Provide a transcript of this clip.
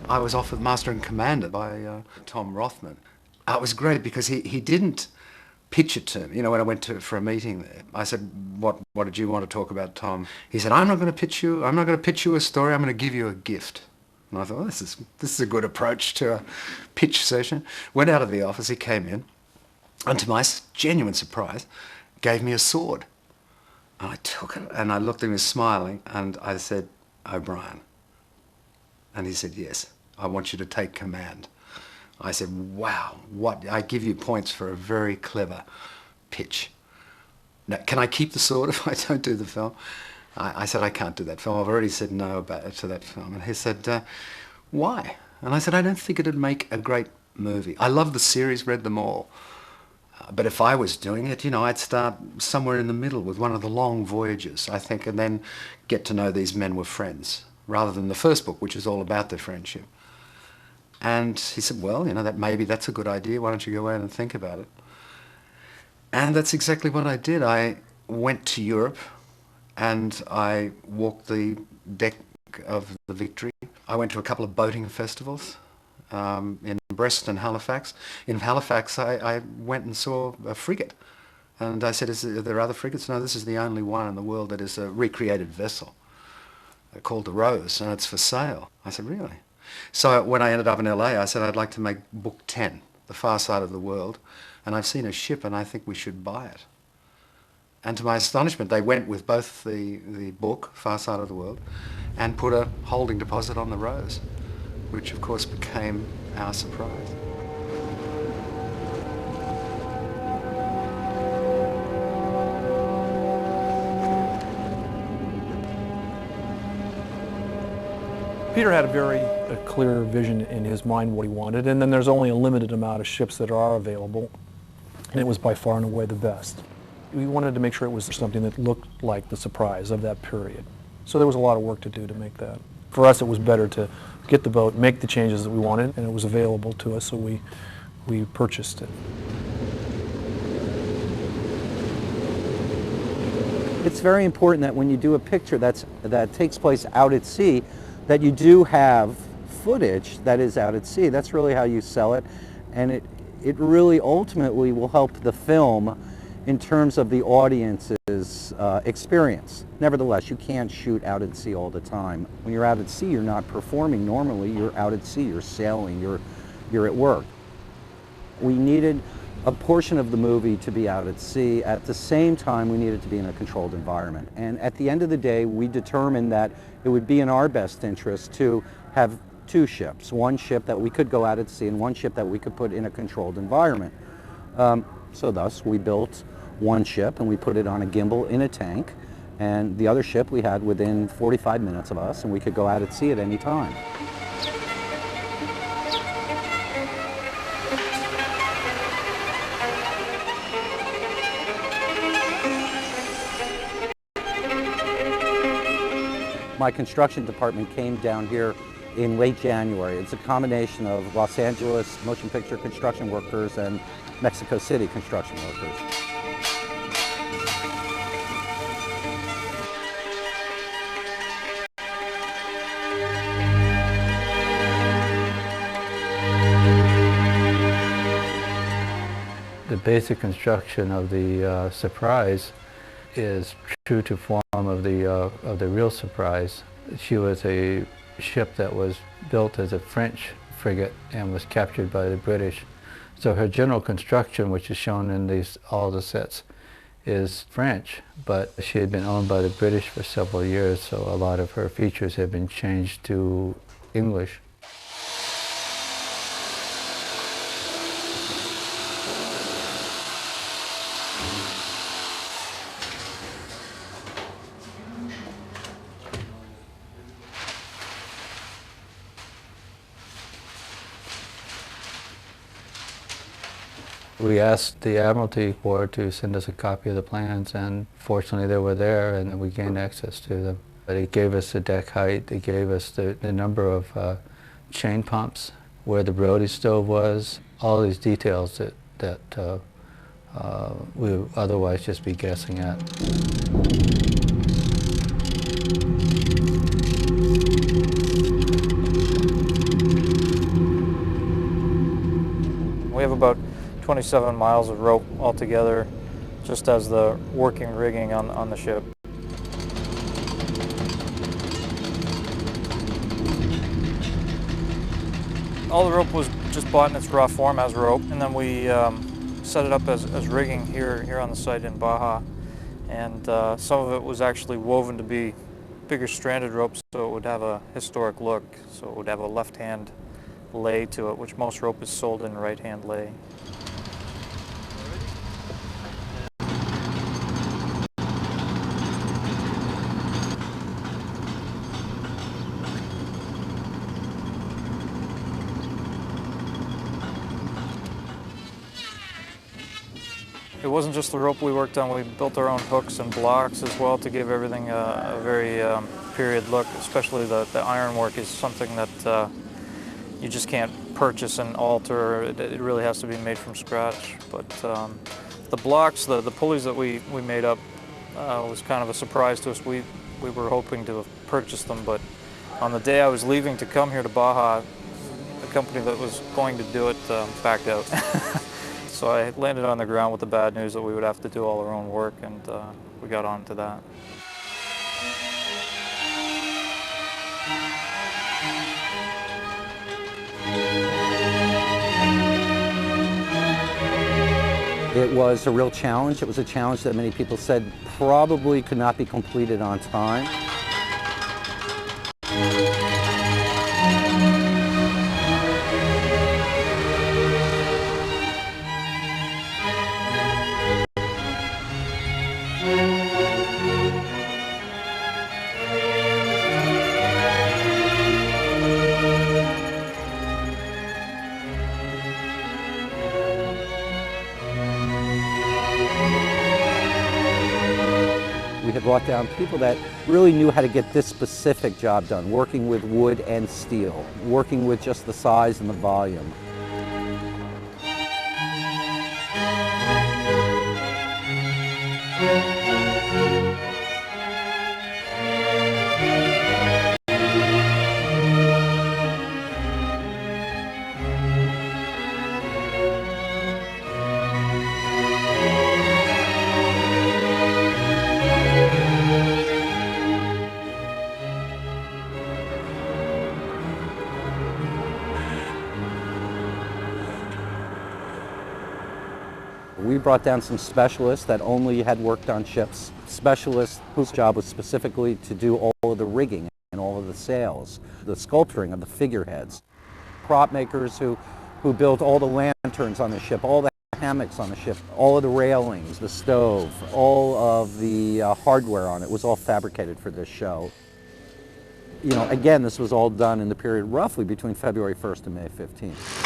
I was offered Master and Commander by Tom Rothman. It was great because he didn't pitch it to me. You know, when I went for a meeting there, I said, what did you want to talk about, Tom? He said, I'm not going to pitch you a story, I'm going to give you a gift. And I thought, well, this is a good approach to a pitch session. Went out of the office, he came in, and to my genuine surprise, gave me a sword. And I took it, and I looked at him smiling, and I said, O'Brien. And he said, yes, I want you to take command. I said, wow, I give you points for a very clever pitch. Now, can I keep the sword if I don't do the film? I said, I can't do that film. I've already said no to that film. And he said, why? And I said, I don't think it'd make a great movie. I love the series, read them all. But if I was doing it, you know, I'd start somewhere in the middle with one of the long voyages, I think, and then get to know these men were friends, rather than the first book, which is all about their friendship. And he said, well, you know, maybe that's a good idea. Why don't you go out and think about it? And that's exactly what I did. I went to Europe and I walked the deck of the Victory. I went to a couple of boating festivals in Brest and Halifax. In Halifax, I went and saw a frigate. And I said, are there other frigates? No, this is the only one in the world that is a recreated vessel called the Rose, and it's for sale. I said, really? So when I ended up in LA, I said, I'd like to make book 10, The Far Side of the World, and I've seen a ship and I think we should buy it. And to my astonishment, they went with both the book, Far Side of the World, and put a holding deposit on the Rose, which of course became our surprise. Peter had a very clear vision in his mind what he wanted, and then there's only a limited amount of ships that are available, and it was by far and away the best. We wanted to make sure it was something that looked like the Surprise of that period. So there was a lot of work to do to make that. For us, it was better to get the boat, make the changes that we wanted, and it was available to us, so we purchased it. It's very important that when you do a picture that takes place out at sea, that you do have footage that is out at sea. That's really how you sell it, and it really ultimately will help the film in terms of the audience's experience. Nevertheless, you can't shoot out at sea all the time. When you're out at sea, you're not performing normally, you're out at sea, you're sailing, you're at work. We needed a portion of the movie to be out at sea. At the same time, we needed to be in a controlled environment. And at the end of the day, we determined that it would be in our best interest to have two ships. One ship that we could go out at sea and one ship that we could put in a controlled environment. So thus, we built one ship and we put it on a gimbal in a tank. And the other ship we had within 45 minutes of us, and we could go out at sea at any time. My construction department came down here in late January. It's a combination of Los Angeles motion picture construction workers and Mexico City construction workers. The basic construction of the Surprise is true to form of the real Surprise. She was a ship that was built as a French frigate and was captured by the British. So her general construction, which is shown in all the sets, is French, but she had been owned by the British for several years, so a lot of her features have been changed to English. We asked the Admiralty Board to send us a copy of the plans, and fortunately they were there and we gained access to them. But it gave us the deck height, it gave us the number of chain pumps, where the Brody stove was, all these details that we would otherwise just be guessing at. 27 miles of rope altogether, just as the working rigging on the ship. All the rope was just bought in its raw form as rope, and then we set it up as rigging here on the site in Baja. And some of it was actually woven to be bigger stranded ropes, so it would have a historic look. So it would have a left-hand lay to it, which most rope is sold in right-hand lay. It wasn't just the rope we worked on. We built our own hooks and blocks as well to give everything a very period look. Especially the ironwork is something that you just can't purchase and alter. It really has to be made from scratch. But the blocks, the pulleys that we made up was kind of a surprise to us. We were hoping to have purchased them, but on the day I was leaving to come here to Baja, the company that was going to do it backed out. So I landed on the ground with the bad news that we would have to do all our own work, and we got on to that. It was a real challenge. It was a challenge that many people said probably could not be completed on time. We had brought down people that really knew how to get this specific job done, working with wood and steel, working with just the size and the volume. We brought down some specialists that only had worked on ships, specialists whose job was specifically to do all of the rigging and all of the sails, the sculpturing of the figureheads, prop makers who built all the lanterns on the ship, all the hammocks on the ship, all of the railings, the stove, all of the hardware on it was all fabricated for this show. You know, again, this was all done in the period roughly between February 1st and May 15th.